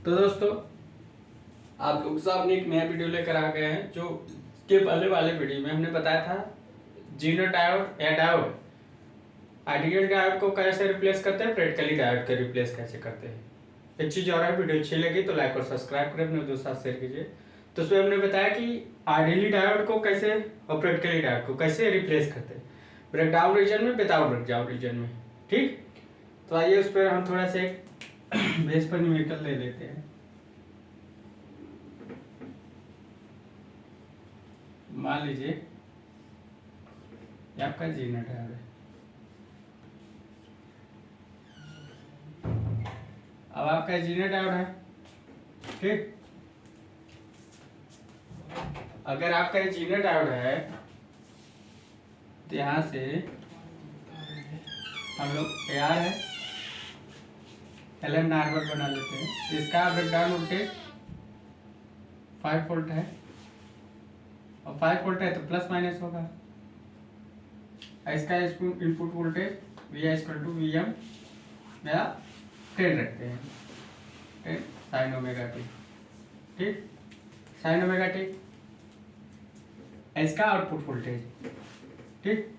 तो दोस्तों आप लोग सामने एक नया वीडियो लेकर आ गए हैं। जो के पहले वाले वीडियो में हमने बताया था जीरो डायोड या डायोड आइडियल डायोड को कैसे रिप्लेस करते हैं, प्रैक्टिकली डायोड को रिप्लेस कैसे करते हैं। एक चीज और है, वीडियो अच्छी लगी तो लाइक और सब्सक्राइब करें, अपने दोस्तों के साथ शेयर कीजिए। तो उसमें हमने बताया कि आइडियली डायोड को कैसे और प्रैक्टिकली डायोड को कैसे रिप्लेस करते हैं, ब्रेकडाउन रीजन में, विदाउट ब्रेकडाउन रीजन में। ठीक, तो आइए उस पर हम थोड़ा सा एक बेस पर न्यूमेरिकल ले लेते हैं। मान लीजिए ये आपका जीरो डायोड है। अब आपका जीरो डायोड है, ठीक। अगर आपका जीरो डायोड है तो यहां से हम लोग एआर है एलएम नॉर्मल बना लेते हैं। इसका ब्रेकडाउन वोल्टेज 5 वोल्ट है और 5 वोल्ट है तो प्लस माइनस होगा। इसका इनपुट वोल्टेज V/VM या 10 रखते हैं, 10 साइन ओमेगा टी, ठीक, साइन ओमेगा टी। इसका आउटपुट वोल्टेज, ठीक।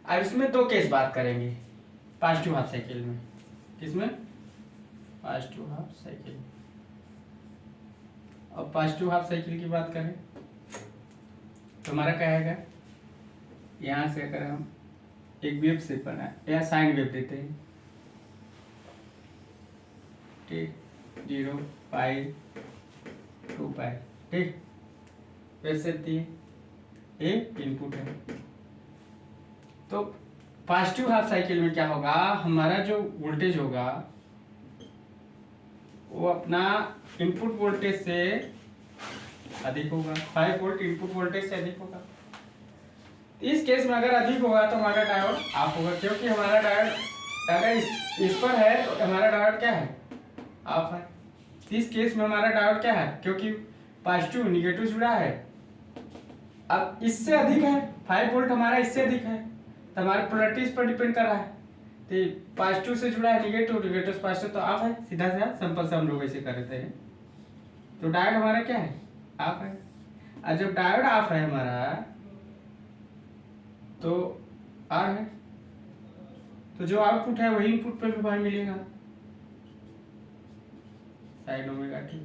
अब इसमें दो केस बात करेंगे पॉजिटिव हाफ साइकिल में। किसमें? Positive half cycle. अब पॉजिटिव हाफ साइकिल की बात करें तो हमारा क्या आएगा, यहाँ से अगर हम एक वेव से बनाए या साइन वेव देते हैं, ठीक, 0 पाई 2 पाई, ठीक, वैसे ये इनपुट है। तो पॉजिटिव हाफ साइकिल में क्या होगा, हमारा जो वोल्टेज होगा वो अपना इनपुट वोल्टेज से अधिक होगा, 5 वोल्ट इनपुट वोल्टेज से अधिक होगा। इस केस में अगर अधिक होगा तो हमारा डायोड ऑफ होगा, क्योंकि हमारा डायोड अगर इस पर है तो हमारा डायोड क्या है, ऑफ है। इस केस में हमारा डायोड क्या है, क्योंकि पॉजिटिव निगेटिव जुड़ा है। अब इससे अधिक है, 5 वोल्ट हमारा इससे अधिक है, तो हमारे पोलैरिटी इस पर डिपेंड कर रहा है। तो पॉजिटिव से जुड़ा है निगेटिव, निगेटिव से पॉजिटिव, तो ऑफ है। सीधा सीधा सिंपल से हम लोग ऐसे करते हैं। तो डायोड हमारा क्या है, ऑफ है। और जब डायोड ऑफ है हमारा तो आर है, तो जो आउटपुट है वही इनपुट पे भी भाई मिलेगा, साइन ओमेगा टी।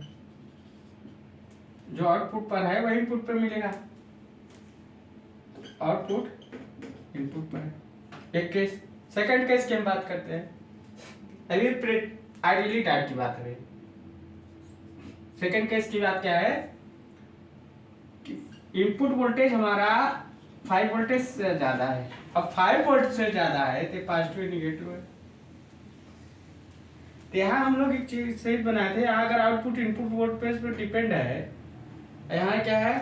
जो आउटपुट पर है वही इनपुट पे मिलेगा, आउटपुट इनपुट पर है। एक केस। सेकंड केस की हम बात करते हैं। अभी आइडियली डायोड की बात है। सेकंड केस की बात क्या है कि इनपुट वोल्टेज हमारा 5 वोल्टेज से ज्यादा है। अब 5 वोल्ट से ज्यादा है तो पॉजिटिव निगेटिव है। तो यहाँ हम लोग एक चीज सही बनाए थे, अगर आउटपुट इनपुट वोल्टेज पर डिपेंड है, यहाँ क्या है,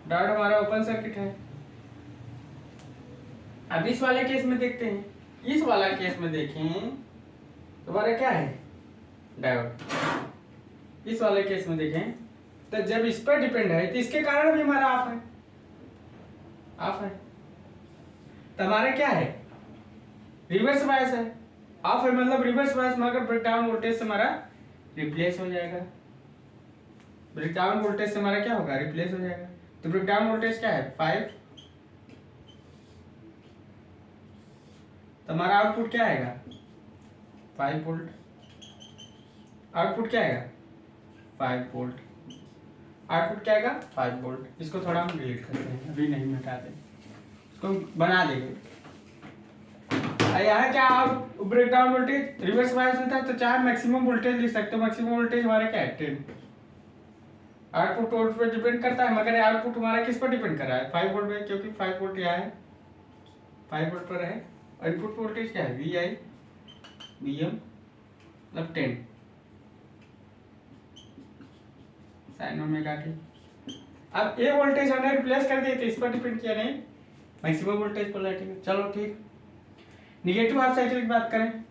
डायोड हमारा ओपन सर्किट है। अब इस वाले केस में देखते हैं, इस वाला केस में देखें तो हमारा क्या है, डायोड। इस वाले केस में देखें तो जब इस पर डिपेंड है तो इसके कारण भी हमारा ऑफ है, ऑफ है। तो हमारा क्या है, रिवर्स बायस है। ऑफ है मतलब रिवर्स बायस में अगर ब्रेकडाउन वोल्टेज से हमारा रिप्लेस हो जाएगा, ब्रेकडाउन वोल्टेज से हमारा क्या होगा, रिप्लेस हो जाएगा। तो ब्रेकडाउन वोल्टेज क्या है, 5। तो हमारा आउटपुट क्या आएगा, 5 वोल्ट। आउटपुट क्या आएगा, 5 वोल्ट। आउटपुट क्या आएगा, 5 वोल्ट। इसको थोड़ा हम डिलीट करते हैं, अभी नहीं मिटाते, इसको बना देंगे। यहाँ क्या ब्रेकडाउन वोल्टेज रिवर्स बायस में था, तो चाहे मैक्सिमम वोल्टेज लिख सकते हो। मैक्सिमम वोल्टेज हमारे क्या है, 10। आउटपुट वोल्ट पर डिपेंड करता है, मगर आउटपुट हमारा किस पर डिपेंड कर रहा है, 5 वोल्ट पे, क्योंकि 5 वोल्ट यहाँ है, 5 वोल्ट पर है। और इनपुट वोल्टेज क्या है, VI/VM मतलब 10 साइन ओमेगा टी। अब ये वोल्टेज हमने रिप्लेस कर दिए तो इस पर डिपेंड किया नहीं, मैक्सिमम वोल्टेज पोलैरिटी में। चलो ठीक। निगेटिव हाफ साइकिल की बात करें,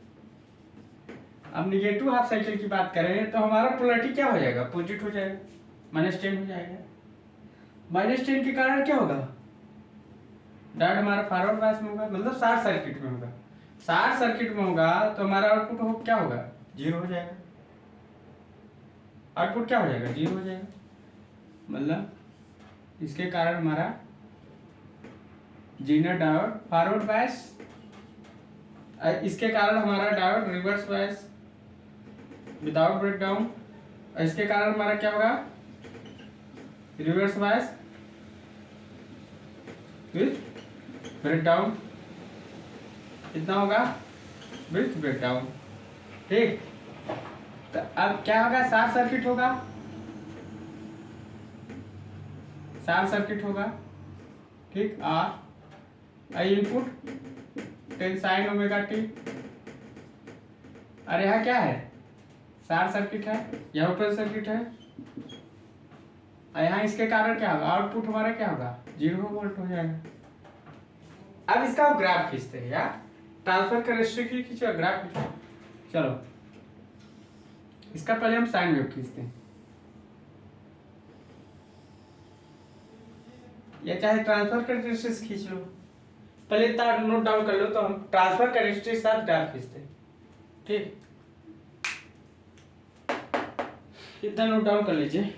अब निगेटिव हाफ साइकिल की बात करें तो हमारा पोलैरिटी क्या हो जाएगा, अपोजिट हो जाएगा, -10 हो जाएगा। -10 के कारण क्या होगा, डायोड हमारा फॉरवर्ड बायस में होगा, मतलब शॉर्ट सर्किट में होगा। शॉर्ट सर्किट में होगा तो हमारा आउटपुट क्या होगा, जीरो हो जाएगा, आउटपुट क्या हो जाएगा, जीरो हो जाएगा। मतलब इसके कारण हमारा जीनर डायोड फॉरवर्ड बायस, इसके कारण हमारा diode reverse bias without breakdown, इसके कारण हमारा क्या होगा, रिवर्स बायस विथ ब्रेकडाउन, कितना होगा, विथ ब्रेकडाउन। ठीक, तो अब क्या होगा, शॉर्ट सर्किट होगा, शॉर्ट सर्किट होगा। ठीक, आई इनपुट 10 sin ओमेगा टी, अरे यहाँ क्या है, शॉर्ट सर्किट है, यह ओपन सर्किट है, यहाँ इसके कारण क्या होगा, आउटपुट हमारा क्या होगा, 0 वोल्ट हो जाएगा। अब इसका ग्राफ खींचते हैं यार, ट्रांसफर कैरेक्टरिस्टिक खींचो, ग्राफ खींचो। चलो इसका पहले हम साइन वेव खींचते हैं, या चाहे ट्रांसफर कैरेक्टरिस्टिक्स खींच लो, पहले इतना नोट डाउन कर लो, तो हम ट्रांसफर कैरेक्टरिस्टिक्स साथ ग्राफ खींचते हैं। ठीक, इतना नोट डाउन कर लीजिए।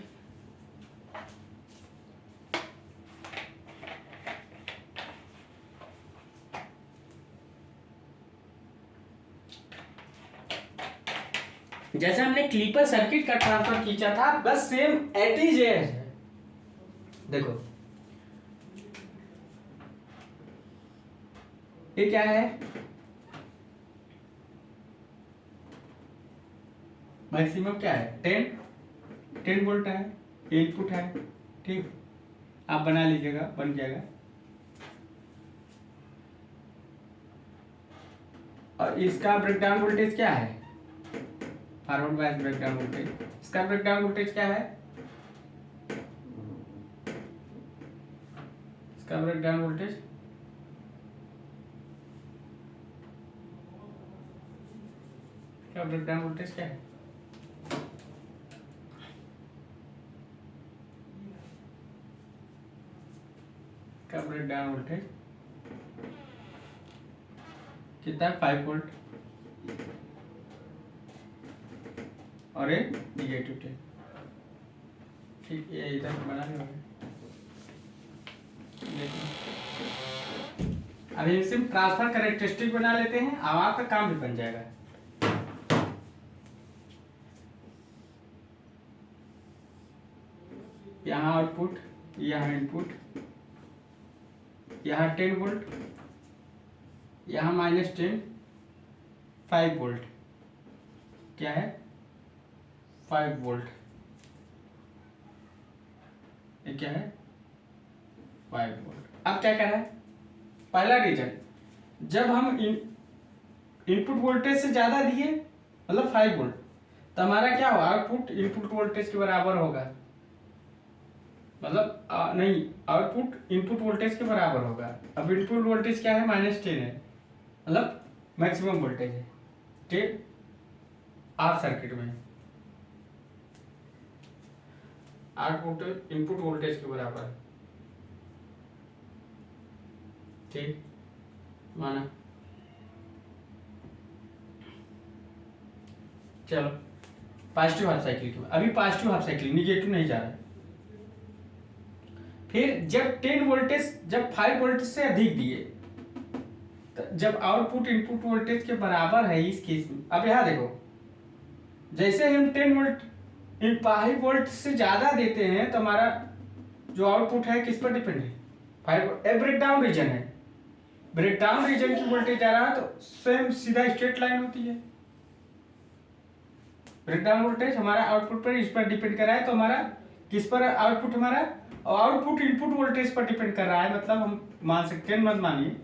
जैसे हमने क्लीपर सर्किट का ट्रांसफर खींचा था, बस सेम एट इज है। देखो ये क्या है, मैक्सिमम क्या है, 10 वोल्ट है, इनपुट है। ठीक, आप बना लीजिएगा, बन जाएगा। और इसका ब्रेकडाउन वोल्टेज क्या है, फॉरवर्ड बायस ब्रेकडाउन वोल्टेज, इसका ब्रेकडाउन वोल्टेज क्या है, इसका ब्रेकडाउन वोल्टेज क्या, ब्रेकडाउन वोल्टेज क्या है, का ब्रेकडाउन वोल्टेज कितना है, 5 वोल्ट, और एक निगेटिव 10। ठीक, ये इधर बना लो। अभी सिर्फ ट्रांसफर कैरेक्टरिस्टिक बना लेते हैं, अब आपका काम भी बन जाएगा। यहाँ आउटपुट, यहाँ इनपुट, यहाँ 10 वोल्ट, यहाँ -10, 5 वोल्ट, क्या है, 5 वोल्ट, ये क्या है, 5 वोल्ट। अब क्या करें, पहला रीजन, जब हम इनपुट वोल्टेज से ज्यादा दिए, मतलब 5 वोल्ट, तो हमारा क्या होगा, आउटपुट इनपुट वोल्टेज के बराबर होगा, मतलब नहीं, आउटपुट इनपुट वोल्टेज के बराबर होगा। अब इनपुट वोल्टेज क्या है, -10 है, मतलब मैक्सिमम वोल्टेज है। ठीक, आर सर्किट में आउटपुट इनपुट वोल्टेज के बराबर है। ठीक, माना। चलो पॉजिटिव हाफ साइकिल की, अभी पॉजिटिव हाफ साइकिल, निगेटिव नहीं जा रहा है। फिर जब 10 वोल्टेज, जब 5 वोल्ट से अधिक दिए, तो जब आउटपुट इनपुट वोल्टेज के बराबर है इस केस में, अब यहाँ देखो, जैसे हम 10 वोल्ट 5 वोल्ट से ज्यादा देते हैं, तो हमारा जो आउटपुट है किस पर डिपेंड है, 5 ब्रेकडाउन रीजन है, ब्रेकडाउन रीजन की वोल्टेज आ रहा है, तो सेम सीधा स्ट्रेट लाइन होती है। ब्रेकडाउन वोल्टेज हमारा आउटपुट पर, इस पर डिपेंड कर रहा है, तो हमारा किस पर आउटपुट, हमारा आउटपुट इनपुट वोल्टेज पर डिपेंड कर रहा है। मतलब हम मान सकते हैं, मत मानिए,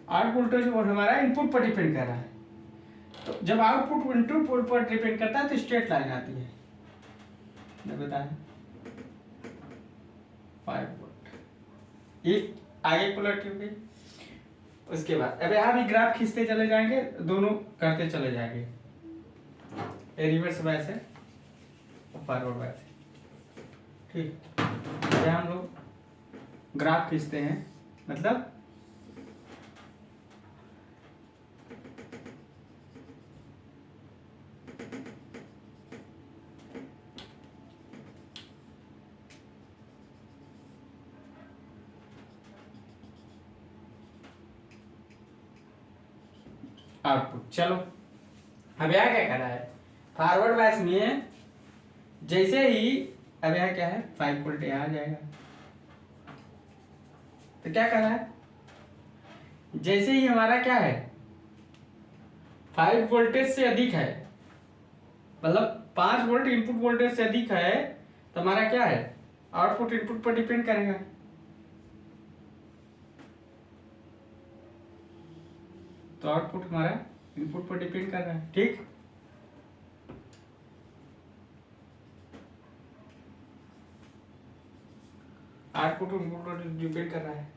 आउटपुट वोल्टेज और हमारा इनपुट पर डिपेंड कर रहा है। तो जब आउटपुट इनपुट पर डिपेंड करता है, तो स्ट्रेट लाइन आती है, मैं बताया 5 वोल्ट। ये आगे पलट हो गई। उसके बाद अब यहाँ भी ग्राफ खींचते चले जाएंगे, दोनों करते चले जाएंगे, रिवर्स बायस है और फॉरवर्ड बायस है। ठीक, हम लोग ग्राफ खींचते हैं, मतलब आउटपुट। चलो अब यहाँ क्या करा है, फॉरवर्ड बायस में जैसे ही अब यहाँ क्या है 5 वोल्ट यहाँ आ जाएगा, तो क्या करा है, जैसे ही हमारा क्या है 5 वोल्टेज से अधिक है, मतलब 5 वोल्ट इनपुट वोल्टेज से अधिक है, तो हमारा क्या है आउटपुट इनपुट पर डिपेंड करेगा। तो आउटपुट हमारा इनपुट पर डिपेंड कर रहा है, ठीक। आउटपुट इनपुट पर डिपेंड कर रहा है,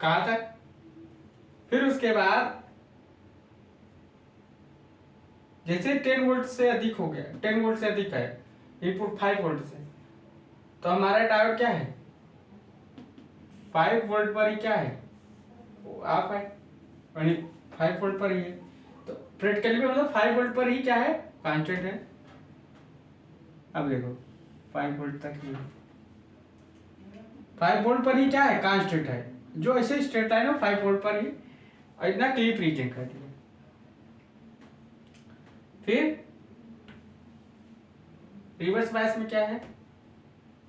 कहाँ तक। फिर उसके बाद जैसे 10 वोल्ट से अधिक हो गया, 10 वोल्ट से अधिक है इनपुट 5 वोल्ट से, तो हमारा डायोड क्या है 5 वोल्ट पर ही क्या है ऑफ है, यानी 5 वोल्ट पर ही है। तो प्रैक्टिकली में मतलब 5 वोल्ट पर ही क्या है कांस्टेंट है। अब देखो 5 वोल्ट तक ही 5 वोल्ट पर ही क्या है कांस्टेंट है, जो ऐसे स्ट्रेट लाइन है 5 वोल्ट पर ही, और इतना क्लिप रीजन कर दिया। फिर रिवर्स बायस में क्या है,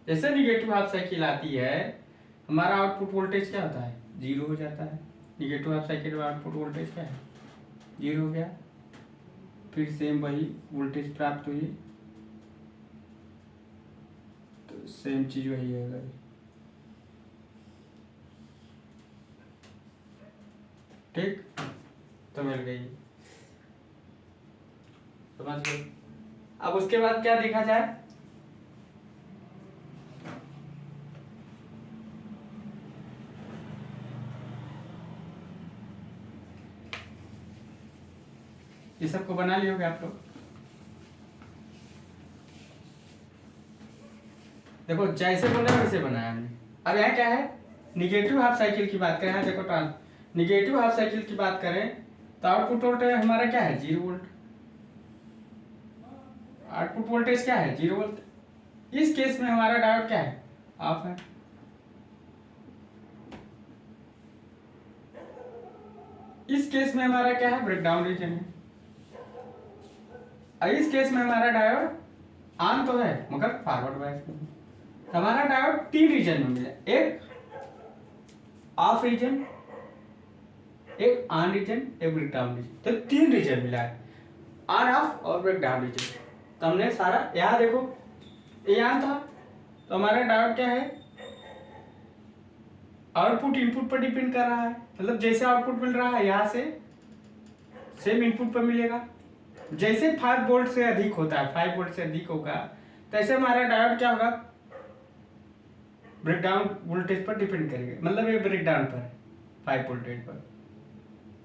जैसे निगेटिव हाफ साइकिल आती है हमारा आउटपुट वोल्टेज क्या होता है 0 हो जाता है। निगेटिव हाफ साइकिल में आउटपुट वोल्टेज क्या है 0 हो गया। फिर सेम वही वोल्टेज प्राप्त हुई, तो सेम चीज वही है, ठीक। तो मिल गई, समझ गए। अब उसके बाद क्या देखा जाए, ये सबको बना लिए होगे आप लोग। देखो जैसे बोला वैसे बनाया हमने। अब यहाँ क्या है निगेटिव हाफ साइकिल की बात करें, देखो निगेटिव हाफ साइकिल की बात करें तो आउटपुट वोल्टेज हमारा क्या है 0 वोल्ट, आउटपुट वोल्टेज क्या है 0 वोल्ट। इस केस में हमारा डायोड क्या है ऑफ है। इस केस में हमारा क्या है ब्रेकडाउन रीजन है, और इस केस में हमारा डायोड ऑन तो है मगर फॉरवर्ड बायस में। हमारा डायोड 3 रीजन में मिला, एक ऑफ रीजन, एक ऑन रीजन, एक ब्रेकडाउन रीजन। तो 3 रीजन मिला है, ऑन ऑफ और ब्रेकडाउन रीजन। तो हमने सारा यहाँ देखो ये ऑन था, तो हमारा डायोड क्या है आउटपुट इनपुट पर डिपेंड कर रहा है, मतलब जैसे आउटपुट मिल रहा है यहाँ से सेम इनपुट पर मिलेगा। जैसे 5 वोल्ट से अधिक होता है, 5 वोल्ट से अधिक होगा, तैसे हमारा डायोड क्या होगा ब्रेकडाउन वोल्टेज पर डिपेंड करेगा, मतलब ये ब्रेकडाउन पर 5 वोल्टेज पर,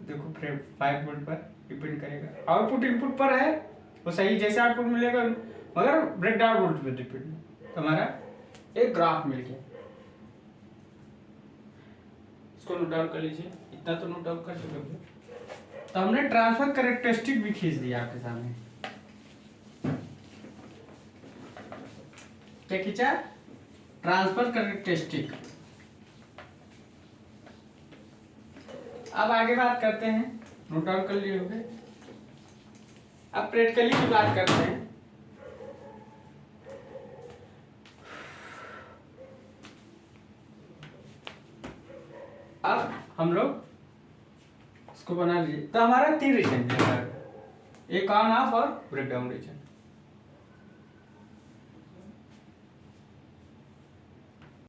देखो 5 वोल्ट पर डिपेंड करेगा। आउटपुट इनपुट पर है वो सही, जैसे आउटपुट मिलेगा मगर ब्रेकडाउन वोल्ट पर डिपेंड। तो हमारा एक ग्राफ मिल गया, इसको नोट डाउन कर लीजिए, इतना तो नोट डाउन कर चुके हैं। तो हमने ट्रांसफर कैरेक्टरिस्टिक भी खींच दिया आपके सामने, क्या खींचा ट्रांसफर कैरेक्टरिस्टिक। अब आगे बात करते हैं, नोट डाउन कर लिए होंगे। अब प्रैक्टिकली की बात करते हैं। अब हम लोग इसको बना लीजिए। तो हमारा 3 रीजन है, एक ऑन ऑफ और ब्रेकडाउन रीजन।